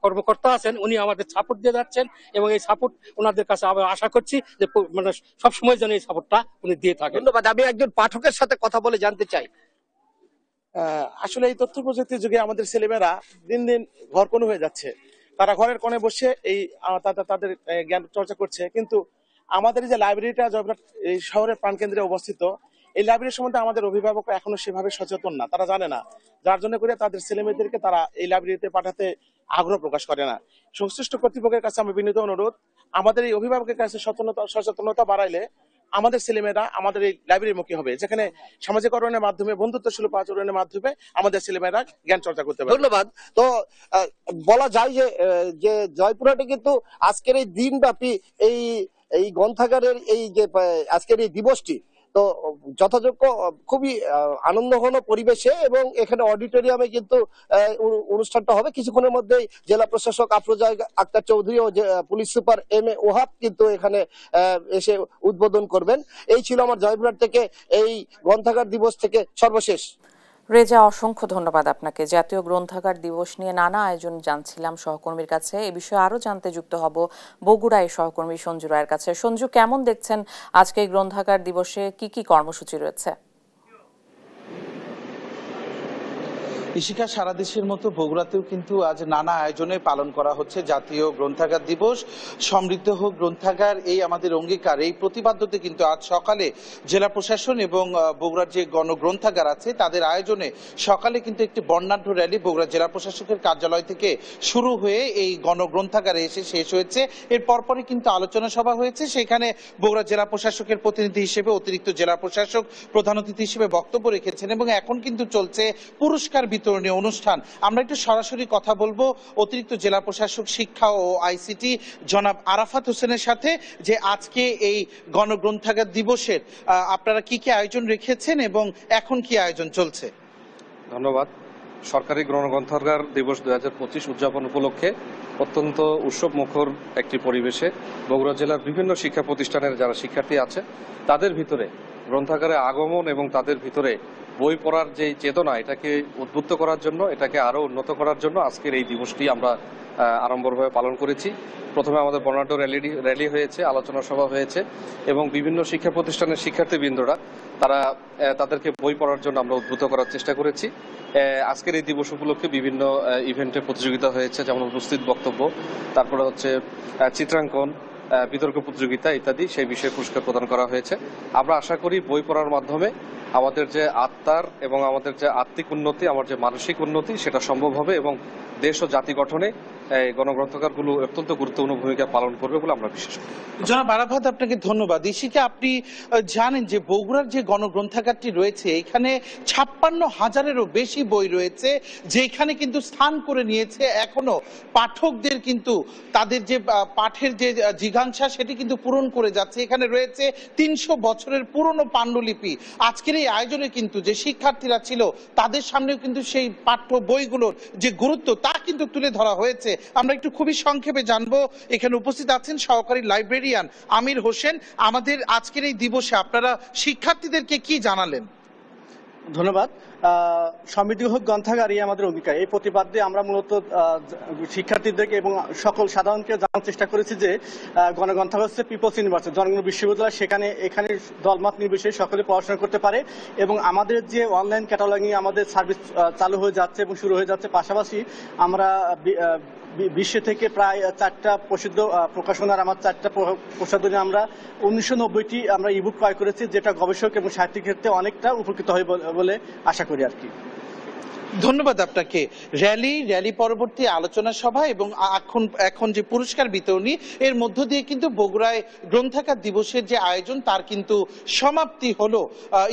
Speaker 11: কর্মকর্তা আছেন উনি আমাদের সাপোর্ট দিয়ে যাচ্ছেন এবং এই সাপোর্ট ওনাদের কাছে আমরা আশা করছি যে মানে সবসময় যেন এই সাপোর্টটা উনি দিয়ে থাকেন।
Speaker 9: ধন্যবাদ। আমি একজন পাঠকের সাথে কথা বলে জানতে চাই।
Speaker 12: আসলে এই তথ্য প্রযুক্তির যুগে আমাদের ছেলেমেয়েরা দিন দিন ঘরকোনো হয়ে যাচ্ছে। তারা ঘরের কোণে বসে এই তাদের জ্ঞান চর্চা করছে, কিন্তু আমাদের যে লাইব্রেরিটা জয়পুরহাট এই শহরের প্রাণকেন্দ্রে অবস্থিত, এই লাইব্রেরির সম্বন্ধে আমাদের অভিভাবকরা এখনো সেভাবে সচেতন না, তারা জানে না, যার জন্য করে তাদের ছেলেমেয়েদেরকে তারা এই লাইব্রেরিতে পাঠাতে আগ্রহ প্রকাশ করে না। সংশ্লিষ্ট কর্তৃপক্ষের কাছে আমি বিনীত অনুরোধ, আমাদের এই অভিভাবকের কাছে সচেতনতা বাড়াইলে আমাদের ছেলেমেয়েরা আমাদের এই লাইব্রেরিমুখী হবে, যেখানে সামাজিকরণের মাধ্যমে বন্ধুত্বসুলভ আচরণের মাধ্যমে আমাদের ছেলেমেয়েরা জ্ঞান চর্চা করতে পারে।
Speaker 9: ধন্যবাদ। তো বলা যায় যে জয়পুরহাটে কিন্তু আজকের এই দিনব্যাপী এই গ্রন্থাগারের এই যে আজকের এই দিবসটি তো যথাযোগ্য খুবই আনন্দঘন পরিবেশে এবং এখানে অডিটোরিয়ামে কিন্তু অনুষ্ঠানটা হবে। কিছুক্ষণের মধ্যেই জেলা প্রশাসক আফরোজা আক্তার চৌধুরী ও পুলিশ সুপার M.A. ওহাব কিন্তু এখানে এসে উদ্বোধন করবেন। এই ছিল আমার জয়পুরহাট থেকে এই গ্রন্থাগার দিবস থেকে সর্বশেষ।
Speaker 1: রেজা, অসংখ্য ধন্যবাদ আপনাকে। জাতীয় গ্রন্থাগার দিবস নিয়ে নানা আয়োজন জানছিলাম সহকর্মীর কাছে। এই বিষয়ে আরো জানতে যুক্ত হব বগুড়ায় সহকর্মী সঞ্জু রায়ের কাছে। সঞ্জু, কেমন দেখছেন আজকে এই গ্রন্থাগার দিবসে কি কি কর্মসূচি রয়েছে?
Speaker 13: ইশিকা, সারা দেশের মতো বগুড়াতেও কিন্তু আজ নানা আয়োজনে পালন করা হচ্ছে জাতীয় গ্রন্থাগার দিবস। সমৃদ্ধ হোক গ্রন্থাগার, এই আমাদের অঙ্গীকার, এই প্রতিপাদ্যতে কিন্তু আজ সকালে জেলা প্রশাসন এবং বগুড়ার যে গণগ্রন্থাগার আছে তাদের আয়োজনে সকালে কিন্তু একটি বর্ণাঢ্য র্যালি বগুড়া জেলা প্রশাসকের কার্যালয় থেকে শুরু হয়ে এই গণগ্রন্থাগারে এসে শেষ হয়েছে। এর পরপরই কিন্তু আলোচনা সভা হয়েছে, সেখানে বগুড়া জেলা প্রশাসকের প্রতিনিধি হিসেবে অতিরিক্ত জেলা প্রশাসক প্রধান অতিথি হিসেবে বক্তব্য রেখেছেন এবং এখন কিন্তু চলছে পুরস্কার বিতরণী অনুষ্ঠান। আমরা একটু সরাসরি কথা বলবো অতিরিক্ত জেলা প্রশাসক শিক্ষা ও ICT জনাব আরাফাত হোসেনের সাথে যে আজকে এই গণগ্রন্থাগার দিবসের আপনারা কি কি আয়োজন রেখেছেন এবং এখন কি আয়োজন চলছে।
Speaker 14: ধন্যবাদ। সরকারি গণগ্রন্থাগার দিবস 2025 উদযাপন উপলক্ষে অত্যন্ত উৎসব মুখর একটি পরিবেশে বগুড়া জেলার বিভিন্ন শিক্ষা প্রতিষ্ঠানের যারা শিক্ষার্থী আছে তাদের ভিতরে গ্রন্থাগারে আগমন এবং তাদের ভিতরে বই পড়ার যে চেতনা, এটাকে উদ্বুদ্ধ করার জন্য, এটাকে আরও উন্নত করার জন্য আজকের এই দিবসটি আমরা আড়ম্বরভাবে পালন করেছি। প্রথমে আমাদের বর্ণাঢ্য র্যালি হয়েছে, আলোচনা সভা হয়েছে এবং বিভিন্ন শিক্ষা প্রতিষ্ঠানের শিক্ষার্থীবৃন্দরা তাদেরকে বই পড়ার জন্য আমরা উদ্বুদ্ধ করার চেষ্টা করেছি। আজকের এই দিবস উপলক্ষে বিভিন্ন ইভেন্টে প্রতিযোগিতা হয়েছে, যেমন উপস্থিত বক্তব্য, তারপরে হচ্ছে চিত্রাঙ্কন, বিতর্ক প্রতিযোগিতা ইত্যাদি, সেই বিষয়ে পুরস্কার প্রদান করা হয়েছে। আমরা আশা করি বই পড়ার মাধ্যমে আমাদের যে আত্মার এবং আমাদের যে আত্মিক উন্নতি, আমার যে মানসিক উন্নতি, সেটা সম্ভব হবে এবং দেশ ও জাতি গঠনে গণগ্রন্থাগারগুলো অত্যন্ত গুরুত্বপূর্ণ ভূমিকা পালন করবে বলে আমরা বিশ্বাস করি।
Speaker 13: জনাব আরাফাত, আপনাকে ধন্যবাদ। ইশিকা, আপনি জানেন যে বগুড়ার যে গণগ্রন্থাগারটি রয়েছে এখানে 56,000-এরও বেশি বই রয়েছে, যেখানে কিন্তু স্থান করে নিয়েছে এখনো পাঠকদের কিন্তু তাদের যে পাঠের যে জিজ্ঞাসা সেটি কিন্তু পূরণ করে যাচ্ছে। এখানে রয়েছে 300 বছরের পুরনো পাণ্ডুলিপি। আজকের এই আয়োজনে কিন্তু যে শিক্ষার্থীরা ছিল তাদের সামনেও কিন্তু সেই পাঠ্য বইগুলোর যে গুরুত্ব তা কিন্তু তুলে ধরা হয়েছে। আমরা একটু খুবই সংক্ষেপে জানবো। এখানে উপস্থিত আছেন সহকারী লাইব্রেরিয়ান আমির হোসেন। আমাদের আজকের এই দিবসে আপনারা শিক্ষার্থীদেরকে কি জানালেন?
Speaker 15: ধন্যবাদ। সমৃদ্ধি হোক গ্রন্থাগার আমাদের অঙ্গীকার। এই প্রতিবাদে আমরা মূলত শিক্ষার্থীদেরকে এবং সকল সাধারণকে জানার চেষ্টা করেছি যে গণগ্রন্থাগার হচ্ছে পিপলস ইউনিভার্সিটি, জনগণ বিশ্ববিদ্যালয়, এখানে দলমত নির্বিশেষে সকলে পড়াশোনা করতে পারে এবং আমাদের যে অনলাইন ক্যাটালগিং আমাদের সার্ভিস চালু হয়ে যাচ্ছে এবং শুরু হয়ে যাচ্ছে। পাশাপাশি আমরা বিশ্ব থেকে প্রায় 4টা প্রসিদ্ধ প্রকাশনার আমার 4টা প্রসাধনী আমরা 1990টি আমরা ইবুক ক্রয় করেছি, যেটা গবেষক এবং সাহিত্যিক ক্ষেত্রে অনেকটা উপকৃত হয় বলে আশা করি আর কি।
Speaker 13: ধন্যবাদ আপনাকে। র্যালি পরবর্তী আলোচনা সভা এবং এখন যে পুরস্কার বিতরণী, এর মধ্য দিয়ে কিন্তু বগুড়ায় গ্রন্থাগার দিবসের যে আয়োজন তার কিন্তু সমাপ্তি হলো।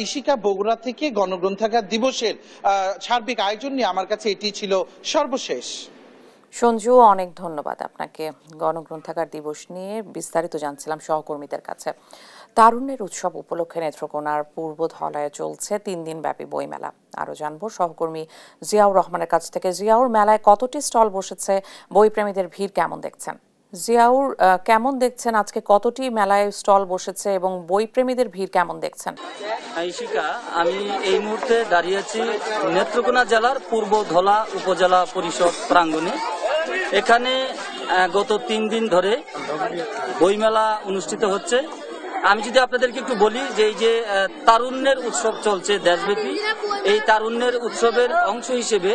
Speaker 13: ইশিকা বগুড়া থেকে গণগ্রন্থাগার দিবসের সার্বিক আয়োজন নিয়ে আমার কাছে এটি ছিল সর্বশেষ।
Speaker 1: সঞ্জু, অনেক ধন্যবাদ আপনাকে। গণগ্রন্থাগার দিবস নিয়ে বিস্তারিত জানছিলাম সহকর্মীদের কাছে। তারুণ্যের উৎসব উপলক্ষে নেত্রকোনার পূর্ব ধলায় চলছে 3 দিন ব্যাপী বইমেলা। আরো জানবো সহকর্মী জিয়াউর রহমানের কাছ থেকে। জিয়াউর, মেলায় কতটি স্টল বসেছে, বইপ্রেমীদের ভিড় কেমন দেখছেন? জিয়াউর, কেমন দেখছেন আজকে কতটি মেলায় স্টল বসেছে এবং বইপ্রেমীদের ভিড় কেমন দেখছেন?
Speaker 16: ইশিকা, আমি এই মুহূর্তে দাঁড়িয়েছি নেত্রকোনা জেলার পূর্ব ধলা উপজেলা পরিষদ প্রাঙ্গণে। এখানে গত 3 দিন ধরে বইমেলা অনুষ্ঠিত হচ্ছে। আমি যদি আপনাদেরকে একটু বলি যে এই যে তারুণ্যের উৎসব চলছে দেশব্যাপী, এই তারুণ্যের উৎসবের অংশ হিসেবে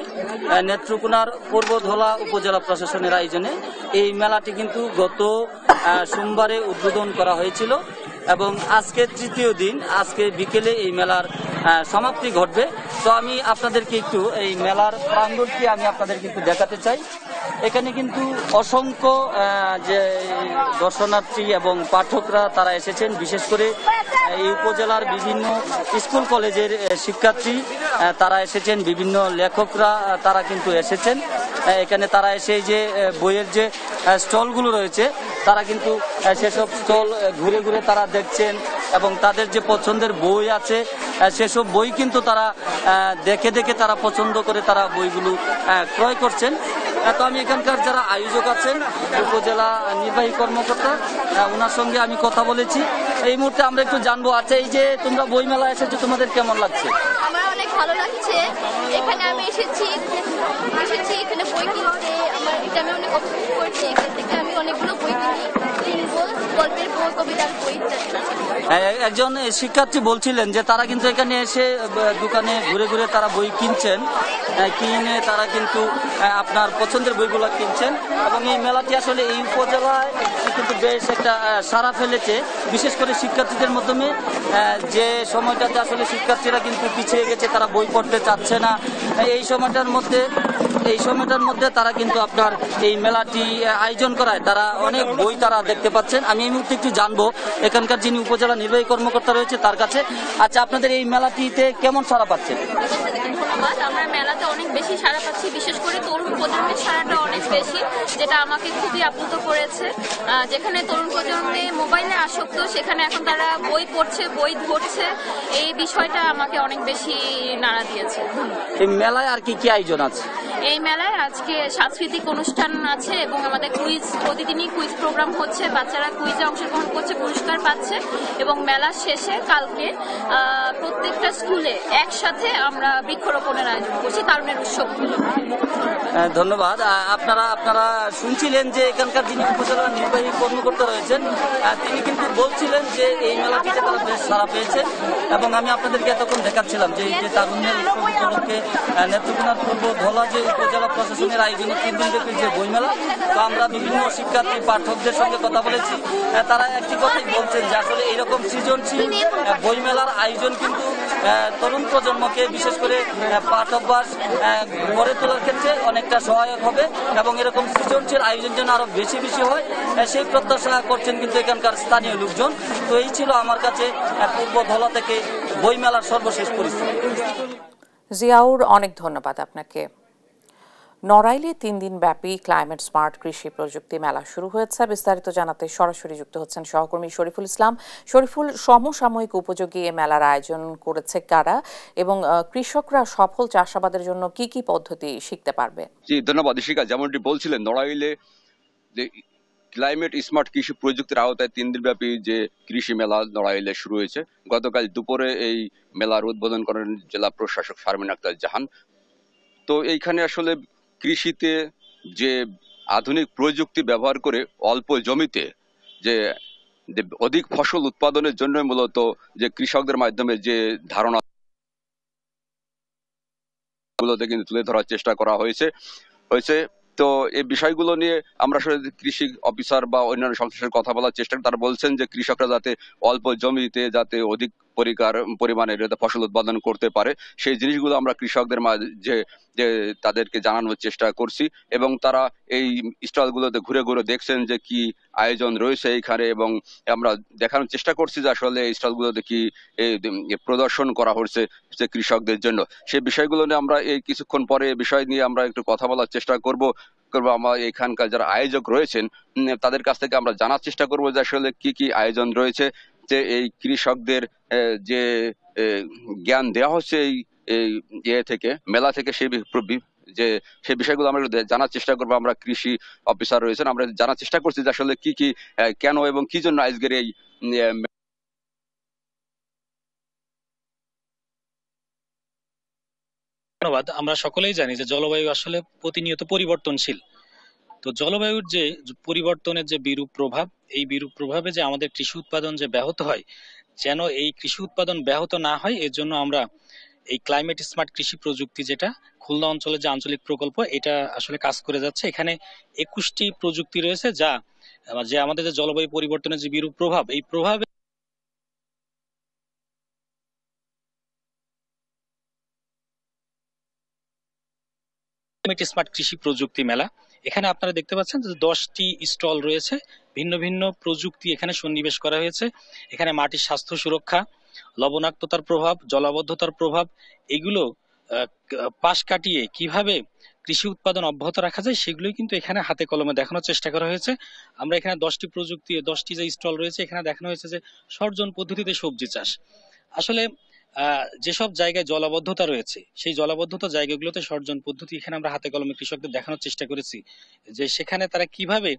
Speaker 16: নেত্রকোনার পূর্ব ধলা উপজেলা প্রশাসনের আয়োজনে এই মেলাটি কিন্তু গত সোমবারে উদ্বোধন করা হয়েছিল এবং আজকে 3য় দিন, আজকে বিকেলে এই মেলার সমাপ্তি ঘটবে। তো আমি আপনাদেরকে একটু এই মেলার প্রাঙ্গণটি আমি আপনাদেরকে একটু দেখাতে চাই। এখানে কিন্তু অসংখ্য যে দর্শনার্থী এবং পাঠকরা তারা এসেছেন, বিশেষ করে এই উপজেলার বিভিন্ন স্কুল কলেজের শিক্ষার্থী তারা এসেছেন, বিভিন্ন লেখকরা তারা কিন্তু এসেছেন এখানে। তারা এসে যে বইয়ের যে স্টলগুলো রয়েছে তারা কিন্তু সেসব স্টল ঘুরে ঘুরে তারা দেখছেন এবং তাদের যে পছন্দের বই আছে সেসব বই কিন্তু তারা দেখে দেখে তারা পছন্দ করে তারা বইগুলো ক্রয় করছেন। তো আমি এখানকার যারা আয়োজক আছেন, উপজেলা নির্বাহী কর্মকর্তা, ওনার সঙ্গে আমি কথা বলেছি। এই মুহূর্তে আমরা একটু জানবো, আচ্ছা এই যে তোমরা বইমেলা এসেছো, তোমাদের কেমন লাগছে?
Speaker 17: আমার অনেক ভালো লাগছে। এখানে আমি এসেছি এখানে বই কিনতে, আমার এটা আমি অনেক অপছন্দ করছি। এখান থেকে আমি অনেকগুলো বই কিনবো, গল্পের বই, কবিতার বই।
Speaker 16: একজন শিক্ষার্থী বলছিলেন যে তারা কিন্তু এখানে এসে দোকানে ঘুরে ঘুরে তারা বই কিনছেন, কিনে তারা কিন্তু আপনার পছন্দের বইগুলো কিনছেন এবং এই মেলাটি আসলে এই উপজেলায় কিন্তু বেশ একটা সাড়া ফেলেছে, বিশেষ করে শিক্ষার্থীদের মাধ্যমে। যে সময়টাতে আসলে শিক্ষার্থীরা কিন্তু পিছিয়ে গেছে, তারা বই পড়তে চাচ্ছে না, এই সময়টার মধ্যে তারা কিন্তু আপনার এই মেলাটি আয়োজন করায় তারা অনেক বই তারা দেখতে পাচ্ছেন। আমি এই মুহূর্তে একটু জানবো এখানকার যিনি উপজেলা নির্বাহী কর্মকর্তা রয়েছে তার কাছে। আচ্ছা, আপনাদের এই মেলাটিতে কেমন সাড়া পাচ্ছেন?
Speaker 17: ধন্যবাদ। আমরা মেলাতে অনেক বেশি সাড়া পাচ্ছি, বিশেষ করে তরুণ প্রজন্মের সাড়াটা অনেক বেশি, যেটা আমাকে খুবই আপ্লুত করেছে। যেখানে তরুণ প্রজন্মে মোবাইলে আসক্ত, সেখানে এখন তারা বই পড়ছে, বই ধরছে, এই বিষয়টা আমাকে অনেক বেশি নাড়া দিয়েছে।
Speaker 16: এই মেলায় আর কি কি আয়োজন আছে?
Speaker 17: এই মেলায় আজকে সাংস্কৃতিক অনুষ্ঠান আছে এবং আমাদের কুইজ, প্রতিদিনই কুইজ প্রোগ্রাম হচ্ছে, বাচ্চারা কুইজে অংশগ্রহণ করছে, পুরস্কার পাচ্ছে এবং মেলার শেষে কালকে প্রত্যেকটা স্কুলে একসাথে আমরা বৃক্ষরোপণের আয়োজন করছি তারুণ্যের উৎসব।
Speaker 16: ধন্যবাদ। আপনারা শুনছিলেন যে এখানকার যিনি উপজেলা নির্বাহী কর্মকর্তা রয়েছেন তিনি কিন্তু বলছিলেন যে এই মেলাটিতে তারা বেশ সাড়া পেয়েছে এবং আমি আপনাদেরকে এতক্ষণ দেখাচ্ছিলাম যে এই যে তারুণ্যের উৎসব উপলক্ষে নেত্রকোনার পূর্ব ধলা যে উপজেলা প্রশাসনের আয়োজনে 3 দিন ব্যাপী যে বইমেলা, তো আমরা বিভিন্ন শিক্ষার্থী পাঠকদের সঙ্গে কথা বলেছি। তারা একটি কথাই বলছেন যে আসলে এইরকম সৃজনশীল বইমেলার আয়োজন কিন্তু তরুণ প্রজন্মকে, বিশেষ করে পাঠ অভ্যাস গড়ে তোলার ক্ষেত্রে অনেকটা সহায়ক হবে এবং এরকম সৃজনশীল আয়োজন যেন আরো বেশি বেশি হয় সেই প্রত্যাশা করছেন কিন্তু এখানকার স্থানীয় লোকজন। তো এই ছিল আমার কাছে পূর্ব ধলা থেকে বইমেলার সর্বশেষ পরিস্থিতি।
Speaker 1: জিয়াউর, অনেক ধন্যবাদ আপনাকে। নড়াইলে 3 দিন ব্যাপী ক্লাইমেট স্মার্ট কৃষি প্রযুক্তি মেলা শুরু হয়েছে। বিস্তারিত জানাতে সরাসরি যুক্ত হচ্ছেন সহকর্মী শরীফুল ইসলাম। শরীফুল, সমসাময়িক উপযোগী এ মেলার আয়োজন করেছে কারা এবং কৃষকরা সফল চাষাবাদের জন্য কি কি পদ্ধতি শিখতে পারবে?
Speaker 18: জি, ধন্যবাদ ইশিকা। যেমনটি বলছিলেন, নড়াইলে যে ক্লাইমেট স্মার্ট কৃষি প্রযুক্তির আওতায় 3 দিন ব্যাপী যে কৃষি মেলা নড়াইলে শুরু হয়েছে। গতকাল দুপুরে এই মেলার উদ্বোধন করেন জেলা প্রশাসক শারমিন আক্তার জাহান। তো এইখানে আসলে কৃষিতে যে আধুনিক প্রযুক্তি ব্যবহার করে অল্প জমিতে যে অধিক ফসল উৎপাদনের জন্য মূলত যে কৃষকদের মাধ্যমে যে ধারণা গুলোতে কিন্তু তুলে ধরার চেষ্টা করা হয়েছে। তো এই বিষয়গুলো নিয়ে আমরা আসলে কৃষি অফিসার বা অন্যান্য সংশ্লিষ্ট কথা বলার চেষ্টা করি। তারা বলছেন যে কৃষকরা যাতে অল্প জমিতে যাতে অধিক পরিমাণে ফসল উৎপাদন করতে পারে, সেই জিনিসগুলো আমরা কৃষকদের মাঝে যে তাদেরকে জানানোর চেষ্টা করছি এবং তারা এই স্টলগুলোতে ঘুরে ঘুরে দেখছেন যে কি আয়োজন রয়েছে এইখানে এবং আমরা দেখানোর চেষ্টা করছি যে আসলে এই স্টলগুলোতে কি প্রদর্শন করা হচ্ছে যে কৃষকদের জন্য। সেই বিষয়গুলো নিয়ে আমরা এই কিছুক্ষণ পরে এই বিষয় নিয়ে আমরা একটু কথা বলার চেষ্টা করব। আমরা এখানকার যারা আয়োজক রয়েছেন তাদের কাছ থেকে আমরা জানার চেষ্টা করব যে আসলে কি কি আয়োজন রয়েছে, যে এই কৃষকদের যে জ্ঞান দেওয়া হচ্ছে এই থেকে মেলা থেকে সেই বিষয়গুলো আমরা জানার চেষ্টা করবো। আমরা কৃষি অফিসার রয়েছেন, আমরা জানার চেষ্টা করছি যে আসলে কি কি কেন এবং কি জন্য আজকের এই
Speaker 19: ধন্যবাদ। আমরা সকলেই জানি যে জলবায়ু আসলে প্রতিনিয়ত পরিবর্তনশীল। তো জলবায়ুর যে পরিবর্তনের যে বিরূপ প্রভাব, এই বিরূপ প্রভাবে যে আমাদের কৃষি উৎপাদন যে ব্যাহত হয়, যেন এই কৃষি উৎপাদন ব্যাহত না হয় এর জন্য আমরা এই ক্লাইমেট স্মার্ট কৃষি প্রযুক্তি, যেটা খুলনা অঞ্চলের যে আঞ্চলিক প্রকল্প, এটা আসলে কাজ করে যাচ্ছে। এখানে 21টি প্রযুক্তি রয়েছে যা আমাদের যে জলবায়ু পরিবর্তনের যে বিরূপ প্রভাব, এই প্রভাবে স্মার্ট কৃষি প্রযুক্তি মেলা। এখানে আপনারা দেখতে পাচ্ছেন যে 10টি স্টল রয়েছে, ভিন্ন ভিন্ন প্রযুক্তি এখানে সন্নিবেশ করা হয়েছে। এখানে মাটির স্বাস্থ্য সুরক্ষা, লবণাক্ততার প্রভাব, জলাবদ্ধতার প্রভাব, এগুলো পাশ কাটিয়ে কিভাবে কৃষি উৎপাদন অব্যাহত রাখা যায় সেগুলোই কিন্তু এখানে হাতে কলমে দেখানোর চেষ্টা করা হয়েছে। আমরা এখানে 10টি যে স্টল রয়েছে এখানে দেখানো হয়েছে যে সর্জন পদ্ধতিতে সবজি চাষ। আসলে যেসব জায়গায় জলাবদ্ধতা রয়েছে সেই জলাবদ্ধতা জায়গাগুলোতে সর্জন পদ্ধতি এখানে আমরা হাতে কলমে কৃষকদের দেখানোর চেষ্টা করেছি, যে সেখানে তারা কিভাবে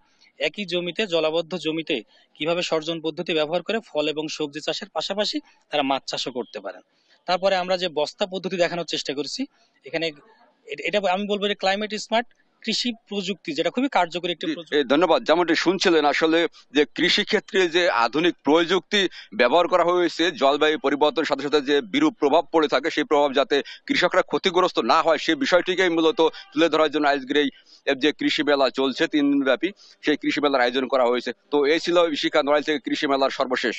Speaker 19: একই জমিতে, জলাবদ্ধ জমিতে কিভাবে সর্জন পদ্ধতি ব্যবহার করে ফল এবং সবজি চাষের পাশাপাশি তারা মাছ চাষও করতে পারেন। তারপরে আমরা যে বস্তা পদ্ধতি দেখানোর চেষ্টা করেছি এখানে, এটা আমি বলবো যে ক্লাইমেট স্মার্ট কৃষি প্রযুক্তি, যেটা খুবই কার্যকরী একটি প্রযুক্তি।
Speaker 18: ধন্যবাদ। যেমনটি শুনছিলেন, আসলে যে কৃষি ক্ষেত্রে যে আধুনিক প্রযুক্তি ব্যবহার করা হয়েছে, জলবায়ু পরিবর্তনের সাথে সাথে যে বিরূপ প্রভাব পড়ে থাকে সেই প্রভাব যাতে কৃষকরা ক্ষতিগ্রস্ত না হয় সেই বিষয়টিকেই মূলত তুলে ধরার জন্য আজকের এই যে কৃষি মেলা চলছে 3 দিন ব্যাপী, সেই কৃষি মেলার আয়োজন করা হয়েছে। তো এই ছিল ইশিকা, নড়াইল থেকে কৃষি মেলার সর্বশেষ।